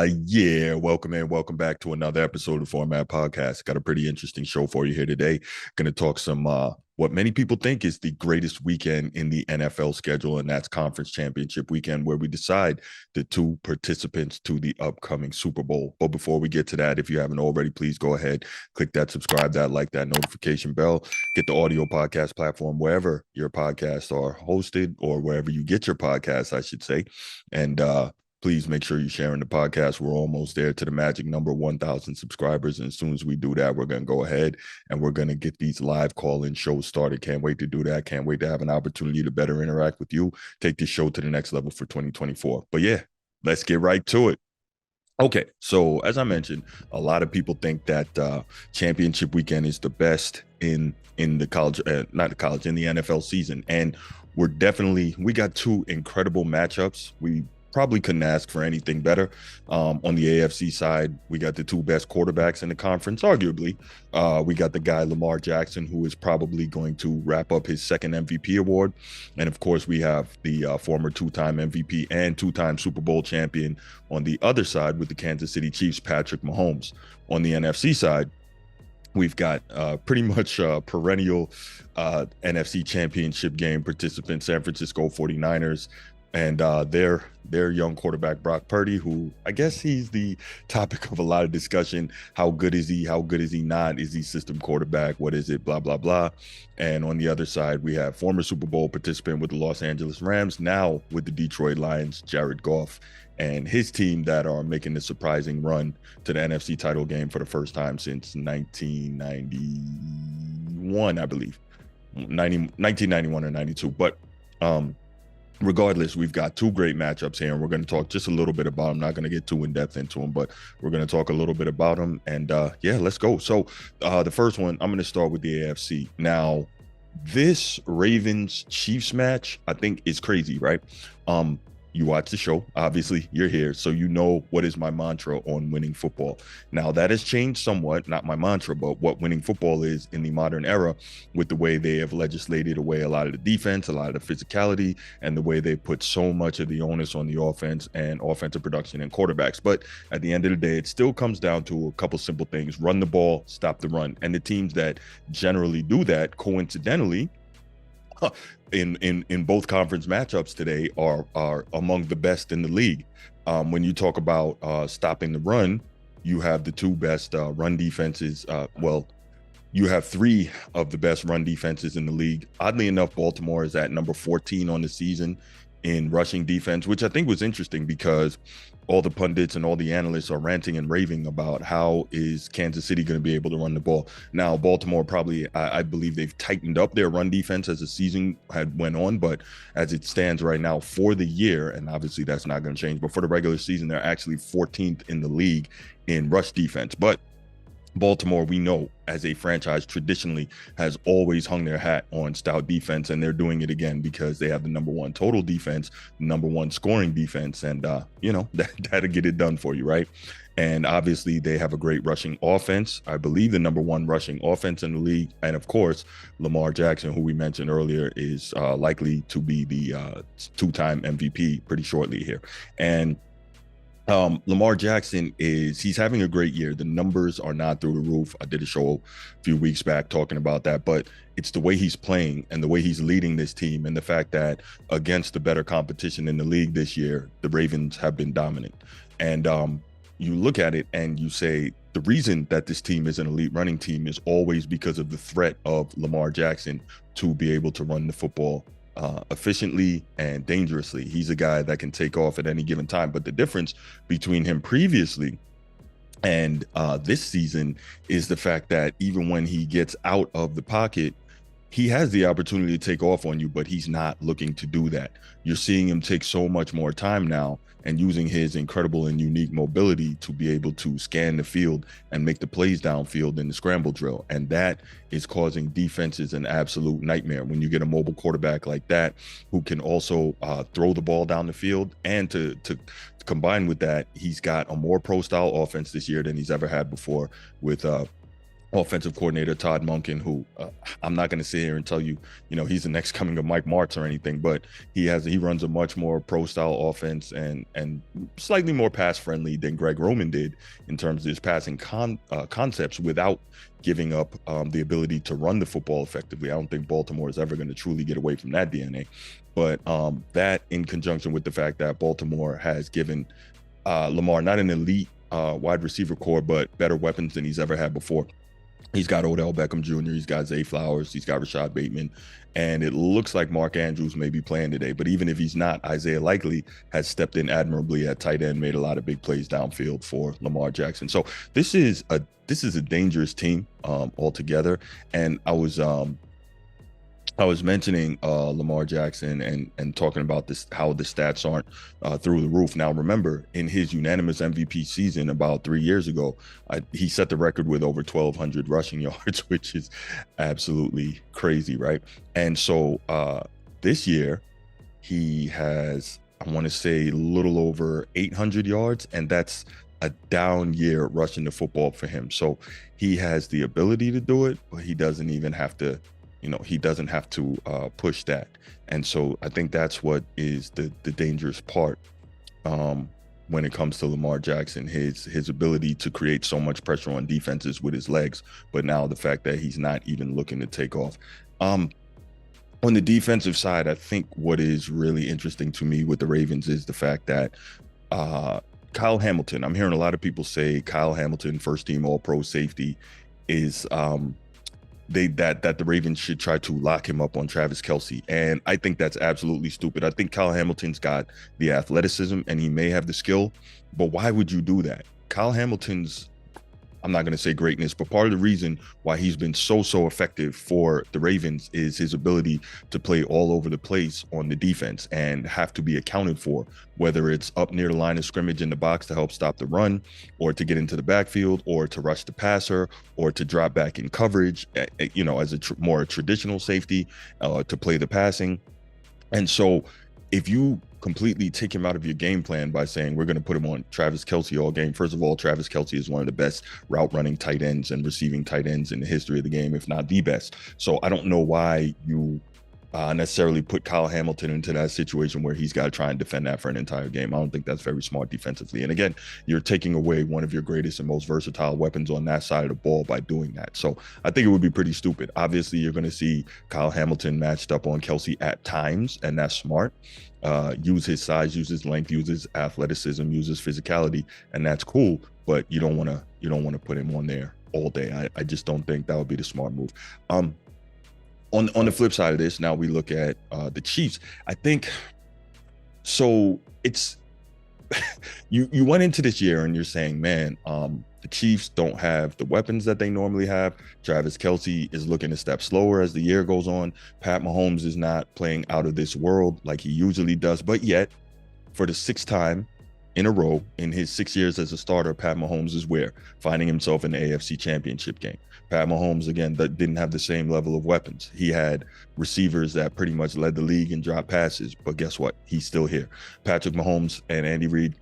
Yeah, welcome in. Welcome back to another episode of Format Podcast. Got a pretty interesting show for you here today. Going to talk some what many people think is the greatest weekend in the NFL schedule, and that's Conference Championship weekend, where we decide the two participants to the upcoming Super Bowl. But before we get to that, if you haven't already, please go ahead, click that subscribe, that like, that notification bell. Get the audio podcast platform wherever your podcasts are hosted, or wherever you get your podcasts, I should say. And please make sure you're sharing the podcast. We're almost there to the magic number 1,000 subscribers. And as soon as we do that, we're going to go ahead and we're going to get these live call-in shows started. Can't wait to do that. Can't wait to have an opportunity to better interact with you. Take this show to the next level for 2024. But yeah, let's get right to it. Okay, so as I mentioned, a lot of people think that championship weekend is the best in the college, not the college, in the NFL season. And we got two incredible matchups. We probably couldn't ask for anything better. On the AFC side, we got the two best quarterbacks in the conference, arguably. We got the guy Lamar Jackson, who is probably going to wrap up his second MVP award. And of course, we have the former two-time MVP and two-time Super Bowl champion on the other side with the Kansas City Chiefs, Patrick Mahomes. On the NFC side, we've got pretty much perennial NFC championship game participant San Francisco 49ers and their young quarterback Brock Purdy, who I guess he's the topic of a lot of discussion. How good is he? How good is he not? Is he system quarterback? What is it? Blah, blah, blah. And on the other side, we have former Super Bowl participant with the Los Angeles Rams, now with the Detroit Lions, Jared Goff, and his team that are making the surprising run to the NFC title game for the first time since 1991, I believe. 1991 or 92. But regardless, we've got two great matchups here, and we're going to talk just a little bit about them. Not going to get too in depth into them, but we're going to talk a little bit about them. And yeah, let's go. So the first one, I'm going to start with the AFC. Now, this Ravens Chiefs match, I think, is crazy, right? You watch the show, obviously you're here, so you know what is my mantra on winning football. Now that has changed somewhat, not my mantra, but what winning football is in the modern era, with the way they have legislated away a lot of the defense, a lot of the physicality, and the way they put so much of the onus on the offense and offensive production and quarterbacks. But at the end of the day, it still comes down to a couple simple things: run the ball, stop the run. And the teams that generally do that, coincidentally, in both conference matchups today are among the best in the league. When you talk about stopping the run, you have the two best run defenses. You have three of the best run defenses in the league. Oddly enough, Baltimore is at number 14 on the season in rushing defense, which I think was interesting because all the pundits and all the analysts are ranting and raving about how is Kansas City going to be able to run the ball. Now, Baltimore probably, I believe they've tightened up their run defense as the season had went on, but as it stands right now for the year, and obviously that's not going to change, but for the regular season, they're actually 14th in the league in rush defense. But Baltimore, we know, as a franchise, traditionally has always hung their hat on stout defense, and they're doing it again because they have the number one total defense, number one scoring defense, and that'll get it done for you, right? And obviously they have a great rushing offense. I believe the number one rushing offense in the league. And of course, Lamar Jackson, who we mentioned earlier, is likely to be the two-time MVP pretty shortly here. And Lamar Jackson he's having a great year. The numbers are not through the roof. I did a show a few weeks back talking about that, but it's the way he's playing and the way he's leading this team, and the fact that against the better competition in the league this year, the Ravens have been dominant. And you look at it and you say, the reason that this team is an elite running team is always because of the threat of Lamar Jackson to be able to run the football efficiently and dangerously. He's a guy that can take off at any given time. But the difference between him previously and this season is the fact that even when he gets out of the pocket, he has the opportunity to take off on you, but he's not looking to do that. You're seeing him take so much more time now and using his incredible and unique mobility to be able to scan the field and make the plays downfield in the scramble drill. And that is causing defenses an absolute nightmare when you get a mobile quarterback like that who can also throw the ball down the field. And to combine with that, he's got a more pro style offense this year than he's ever had before, with offensive coordinator Todd Monken, who I'm not going to sit here and tell you, he's the next coming of Mike Martz or anything, but he runs a much more pro style offense and slightly more pass friendly than Greg Roman did in terms of his passing concepts without giving up the ability to run the football effectively. I don't think Baltimore is ever going to truly get away from that DNA, but that in conjunction with the fact that Baltimore has given Lamar not an elite wide receiver core, but better weapons than he's ever had before. He's got Odell Beckham Jr., he's got Zay Flowers, he's got Rashad Bateman, and it looks like Mark Andrews may be playing today. But even if he's not, Isaiah Likely has stepped in admirably at tight end, made a lot of big plays downfield for Lamar Jackson. So this is a dangerous team altogether. And I was mentioning Lamar Jackson and talking about this, how the stats aren't through the roof. Now, remember, in his unanimous MVP season about 3 years ago, he set the record with over 1,200 rushing yards, which is absolutely crazy, right? And so this year, he has, I want to say, a little over 800 yards, and that's a down year rushing the football for him. So he has the ability to do it, but he doesn't even have to. He doesn't have to push that. And so I think that's what is the dangerous part when it comes to Lamar Jackson, his ability to create so much pressure on defenses with his legs, but now the fact that he's not even looking to take off. On the defensive side, I think what is really interesting to me with the Ravens is the fact that Kyle Hamilton, I'm hearing a lot of people say Kyle Hamilton, first team All-Pro safety, is that the Ravens should try to lock him up on Travis Kelce. And I think that's absolutely stupid. I think Kyle Hamilton's got the athleticism and he may have the skill, but why would you do that? Kyle Hamilton's, I'm not going to say greatness, but part of the reason why he's been so effective for the Ravens is his ability to play all over the place on the defense and have to be accounted for, whether it's up near the line of scrimmage in the box to help stop the run, or to get into the backfield, or to rush the passer, or to drop back in coverage, as a more traditional safety, to play the passing. And so if you completely take him out of your game plan by saying we're going to put him on Travis Kelce all game. First of all, Travis Kelce is one of the best route running tight ends and receiving tight ends in the history of the game, if not the best. So I don't know why you necessarily put Kyle Hamilton into that situation where he's got to try and defend that for an entire game. I don't think that's very smart defensively. And again, you're taking away one of your greatest and most versatile weapons on that side of the ball by doing that. So I think it would be pretty stupid. Obviously, you're going to see Kyle Hamilton matched up on Kelce at times, and that's smart. Use his size, use his length, use his athleticism, use his physicality, and that's cool. But you don't want to put him on there all day. I just don't think that would be the smart move. On the flip side of this, now we look at the Chiefs. I think so. It's you went into this year and you're saying, man, the Chiefs don't have the weapons that they normally have. Travis Kelce is looking a step slower as the year goes on. Pat Mahomes is not playing out of this world like he usually does. But yet, for the sixth time in a row in his 6 years as a starter, Pat Mahomes is finding himself in the AFC Championship game. Pat Mahomes, again, that didn't have the same level of weapons. He had receivers that pretty much led the league in drop passes, but guess what? He's still here. Patrick Mahomes and Andy Reid,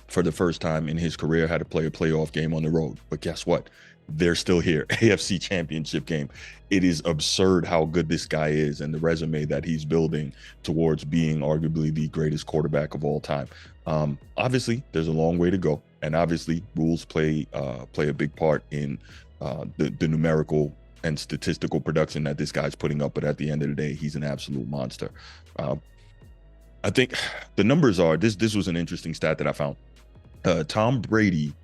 for the first time in his career, had to play a playoff game on the road, but guess what? They're still here. AFC Championship game. It is absurd how good this guy is and the resume that he's building towards being arguably the greatest quarterback of all time. Obviously, there's a long way to go, and obviously, rules play a big part in the numerical and statistical production that this guy's putting up. But at the end of the day, he's an absolute monster. I think the numbers are this. This was an interesting stat that I found. Tom Brady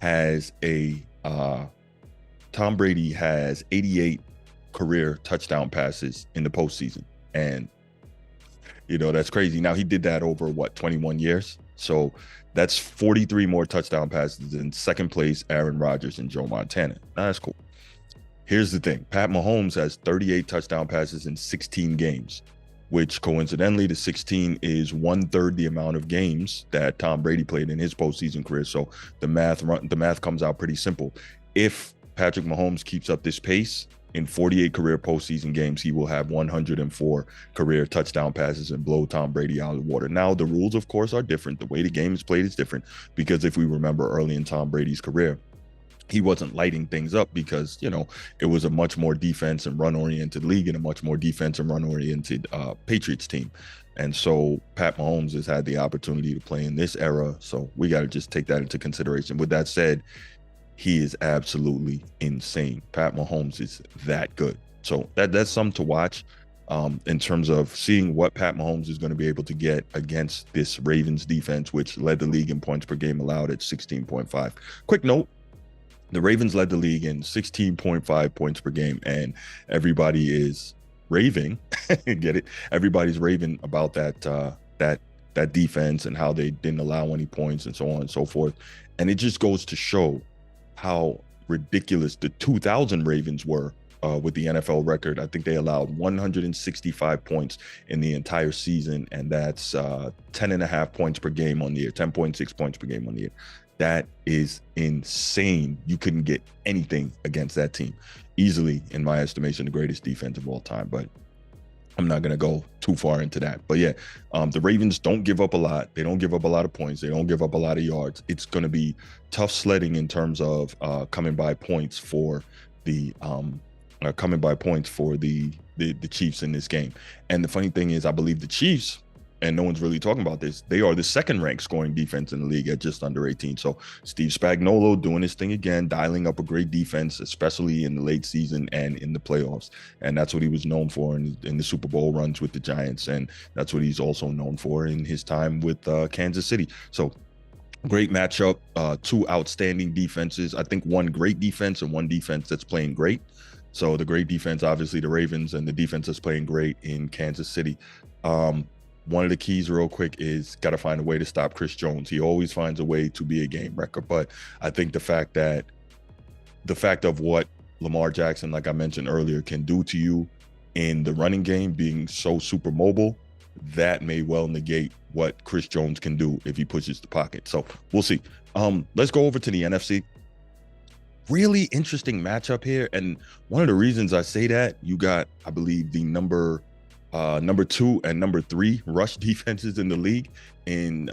has 88 career touchdown passes in the postseason, and that's crazy. Now he did that over 21 years, so that's 43 more touchdown passes than second place Aaron Rodgers and Joe Montana. Now that's cool. Here's the thing: Pat Mahomes has 38 touchdown passes in 16 games, which coincidentally, the 16 is 1/3 the amount of games that Tom Brady played in his postseason career. So the math comes out pretty simple. If Patrick Mahomes keeps up this pace, in 48 career postseason games, he will have 104 career touchdown passes and blow Tom Brady out of the water. Now, the rules, of course, are different. The way the game is played is different because if we remember early in Tom Brady's career, he wasn't lighting things up because, it was a much more defense and run oriented league and a much more defense and run oriented Patriots team. And so Pat Mahomes has had the opportunity to play in this era. So we got to just take that into consideration. With that said, he is absolutely insane. Pat Mahomes is that good. So that's something to watch in terms of seeing what Pat Mahomes is going to be able to get against this Ravens defense, which led the league in points per game allowed at 16.5. Quick note, the Ravens led the league in 16.5 points per game, and everybody is raving. Get it? Everybody's raving about that defense and how they didn't allow any points and so on and so forth. And it just goes to show how ridiculous the 2000 Ravens were with the NFL record. I think they allowed 165 points in the entire season, and that's 10.5 points per game on the year, 10.6 points per game on the year. That is insane. You couldn't get anything against that team. Easily, in my estimation, the greatest defense of all time. But I'm not going to go too far into that. But yeah, the Ravens don't give up a lot. They don't give up a lot of points. They don't give up a lot of yards. It's going to be tough sledding in terms of coming by points for the Chiefs in this game. And the funny thing is, I believe the Chiefs, and no one's really talking about this, they are the second ranked scoring defense in the league at just under 18. So Steve Spagnuolo doing his thing again, dialing up a great defense, especially in the late season and in the playoffs. And that's what he was known for in the Super Bowl runs with the Giants. And that's what he's also known for in his time with Kansas City. So great matchup, two outstanding defenses. I think one great defense and one defense that's playing great. So the great defense, obviously the Ravens, and the defense that's playing great in Kansas City. One of the keys real quick is got to find a way to stop Chris Jones. He always finds a way to be a game wrecker. But I think the fact of what Lamar Jackson, like I mentioned earlier, can do to you in the running game, being so super mobile, that may well negate what Chris Jones can do if he pushes the pocket. So we'll see. Let's go over to the NFC. Really interesting matchup here. And one of the reasons I say that, you got, I believe, the number 2 and number 3 rush defenses in the league in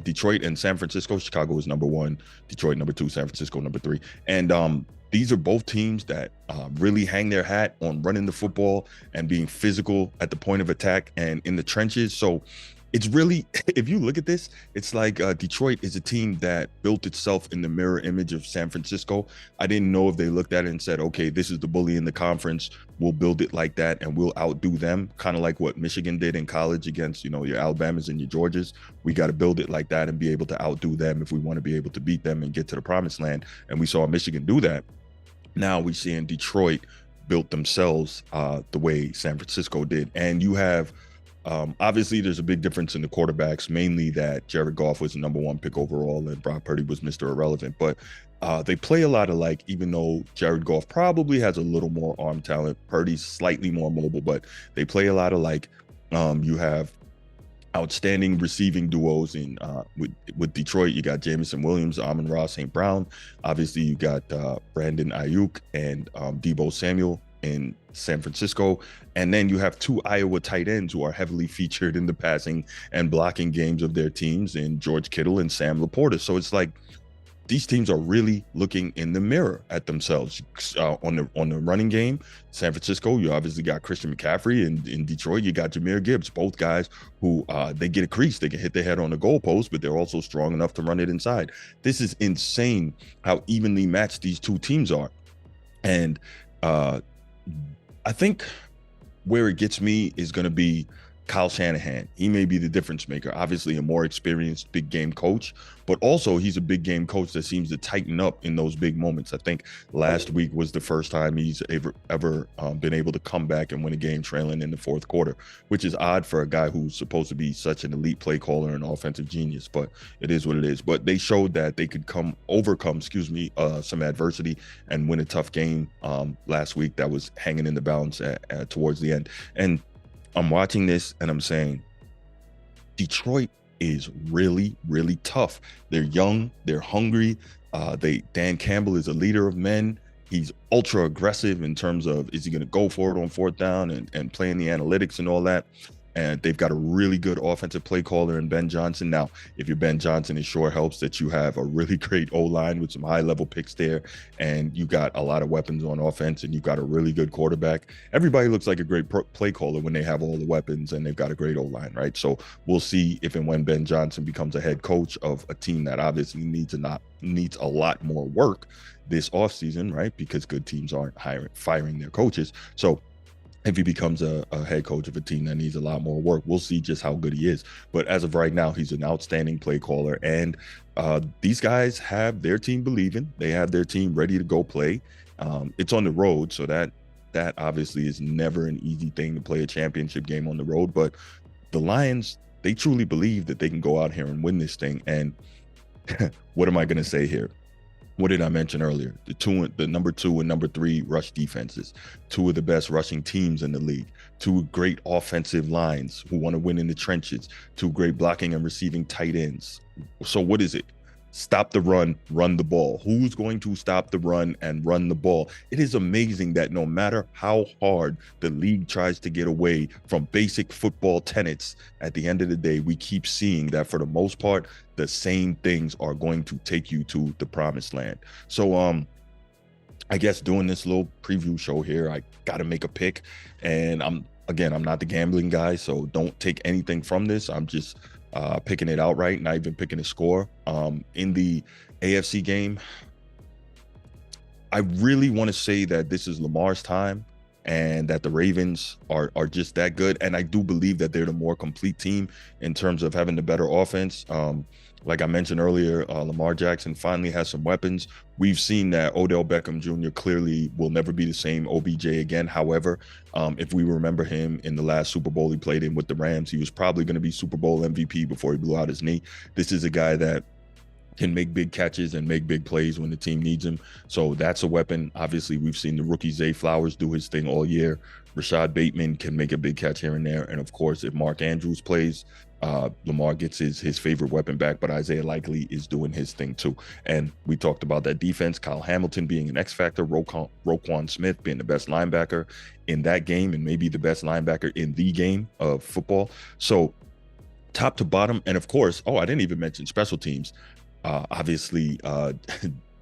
Detroit and San Francisco. Chicago is number 1, Detroit number 2, San Francisco number 3. And these are both teams that really hang their hat on running the football and being physical at the point of attack and in the trenches. So it's really, if you look at this, it's like Detroit is a team that built itself in the mirror image of San Francisco. I didn't know if they looked at it and said, okay, this is the bully in the conference. We'll build it like that and we'll outdo them. Kind of like what Michigan did in college against, your Alabamas and your Georgias. We got to build it like that and be able to outdo them if we want to be able to beat them and get to the promised land. And we saw Michigan do that. Now we see in Detroit built themselves the way San Francisco did. And you have, obviously, there's a big difference in the quarterbacks, mainly that Jared Goff was the number 1 pick overall and Brock Purdy was Mr. Irrelevant. But they play a lot alike, even though Jared Goff probably has a little more arm talent. Purdy's slightly more mobile, but they play a lot alike. You have outstanding receiving duos in with Detroit. You got Jamison Williams, Amon-Ra St. Brown. Obviously, you got Brandon Ayuk and Deebo Samuel in San Francisco. And then you have 2 Iowa tight ends who are heavily featured in the passing and blocking games of their teams in George Kittle and Sam Laporta. So it's like these teams are really looking in the mirror at themselves on the running game. San Francisco, you obviously got Christian McCaffrey, and in Detroit, you got Jahmyr Gibbs, both guys who they get a crease, they can hit their head on the goalpost, but they're also strong enough to run it inside. This is insane how evenly matched these two teams are. And I think where it gets me is going to be Kyle Shanahan. He may be the difference maker. Obviously a more experienced big game coach, but also he's a big game coach that seems to tighten up in those big moments. I think last week was the first time he's ever been able to come back and win a game trailing in the fourth quarter, which is odd for a guy who's supposed to be such an elite play caller and offensive genius, but it is what it is. But they showed that they could overcome some adversity and win a tough game last week that was hanging in the balance towards the end. And I'm watching this and I'm saying, Detroit is really, really tough. They're young, they're hungry. Dan Campbell is a leader of men. He's ultra aggressive in terms of, is he going to go for it on fourth down and playing the analytics and all that. and they've got a really good offensive play caller in Ben Johnson. Now, if you're Ben Johnson, it sure helps that you have a really great O-line with some high-level picks there, and you got a lot of weapons on offense, and you've got a really good quarterback. Everybody looks like a great play caller when they have all the weapons and they've got a great O-line, right? So we'll see if and when Ben Johnson becomes a head coach of a team that obviously needs a lot more work this offseason, right? Because good teams aren't firing their coaches. So if he becomes a head coach of a team that needs a lot more work, we'll see just how good he is. But as of right now, he's an outstanding play caller. And these guys have their team believing. They have their team ready to go play. It's on the road, so that obviously is never an easy thing to play a championship game on the road. But the Lions, they truly believe that they can go out here and win this thing. And what am I going to say here? What did I mention earlier? The number 2 and number 3 rush defenses, 2 of the best rushing teams in the league, 2 great offensive lines who want to win in the trenches, 2 great blocking and receiving tight ends. So what is it? Stop the run, run the ball. Who's going to stop the run and run the ball? It is amazing that no matter how hard the league tries to get away from basic football tenets, at the end of the day, we keep seeing that for the most part, the same things are going to take you to the promised land. So I guess doing this little preview show here, I got to make a pick. And I'm not the gambling guy, so don't take anything from this. I'm just picking it outright, not even picking a score. In the AFC game, I really want to say that this is Lamar's time and that the Ravens are just that good. And I do believe that they're the more complete team in terms of having the better offense. Like I mentioned earlier, Lamar Jackson finally has some weapons. We've seen that Odell Beckham Jr. clearly will never be the same OBJ again. However, if we remember him in the last Super Bowl he played in with the Rams, he was probably going to be Super Bowl MVP before he blew out his knee. This is a guy that can make big catches and make big plays when the team needs him. So that's a weapon. Obviously, we've seen the rookie Zay Flowers do his thing all year. Rashad Bateman can make a big catch here and there. And of course, if Mark Andrews plays, Lamar gets his favorite weapon back, but Isaiah Likely is doing his thing too. And we talked about that defense, Kyle Hamilton being an X factor, Roquan Smith being the best linebacker in that game and maybe the best linebacker in the game of football. So top to bottom, and of course, I didn't even mention special teams. Obviously,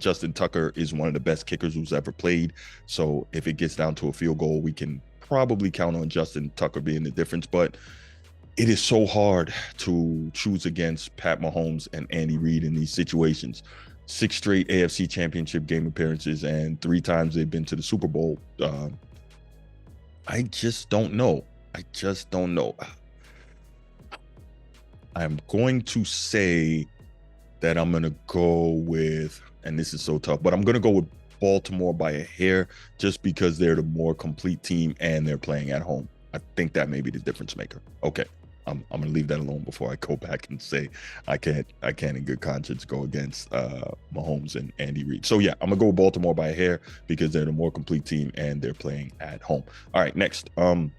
Justin Tucker is one of the best kickers who's ever played. So if it gets down to a field goal, we can probably count on Justin Tucker being the difference. But it is so hard to choose against Pat Mahomes and Andy Reid in these situations. 6 straight AFC Championship game appearances and 3 times they've been to the Super Bowl. I just don't know. I'm going to say that I'm going to go with, and this is so tough, but I'm going to go with Baltimore by a hair just because they're the more complete team and they're playing at home. I think that may be the difference maker. Okay. I'm going to leave that alone before I go back and say I can't in good conscience go against Mahomes and Andy Reid. So yeah, I'm going to go with Baltimore by a hair because they're the more complete team and they're playing at home. All right, next. Man,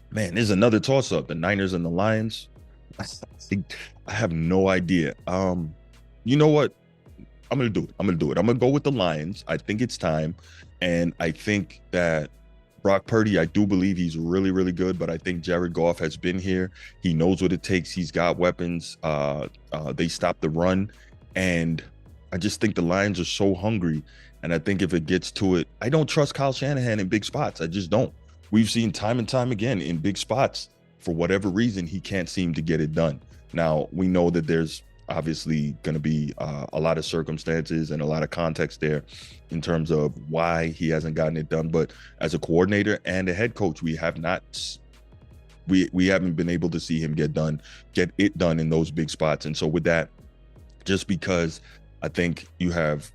there's another toss up, the Niners and the Lions. I have no idea. You know what? I'm going to do it. I'm going to go with the Lions. I think it's time. And I think that Brock Purdy, I do believe he's really, really good, but I think Jared Goff has been here. He knows what it takes. He's got weapons. They stopped the run. And I just think the Lions are so hungry. And I think if it gets to it, I don't trust Kyle Shanahan in big spots. I just don't. We've seen time and time again in big spots, for whatever reason, he can't seem to get it done. Now, we know that there's obviously going to be a lot of circumstances and a lot of context there in terms of why he hasn't gotten it done. But as a coordinator and a head coach, we haven't been able to see him get it done in those big spots. And so with that, just because I think you have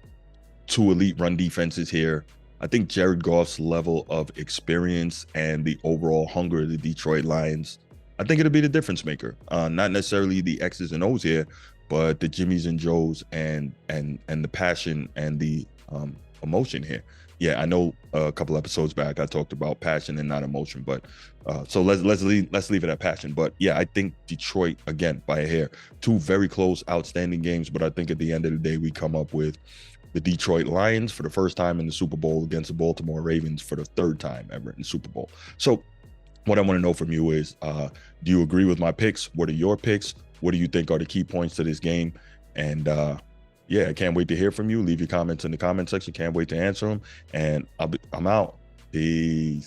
2 elite run defenses here, I think Jared Goff's level of experience and the overall hunger of the Detroit Lions, I think it'll be the difference maker. Not necessarily the X's and O's here, but the Jimmys and Joes and the passion and the emotion here. Yeah, I know a couple episodes back I talked about passion and not emotion, but so let's leave it at passion. But yeah, I think Detroit again by a hair. 2 very close, outstanding games, but I think at the end of the day we come up with the Detroit Lions for the first time in the Super Bowl against the Baltimore Ravens for the 3rd time ever in the Super Bowl. So what I want to know from you is, do you agree with my picks? What are your picks? What do you think are the key points to this game? And yeah, I can't wait to hear from you. Leave your comments in the comment section. Can't wait to answer them. And I'm out. Peace.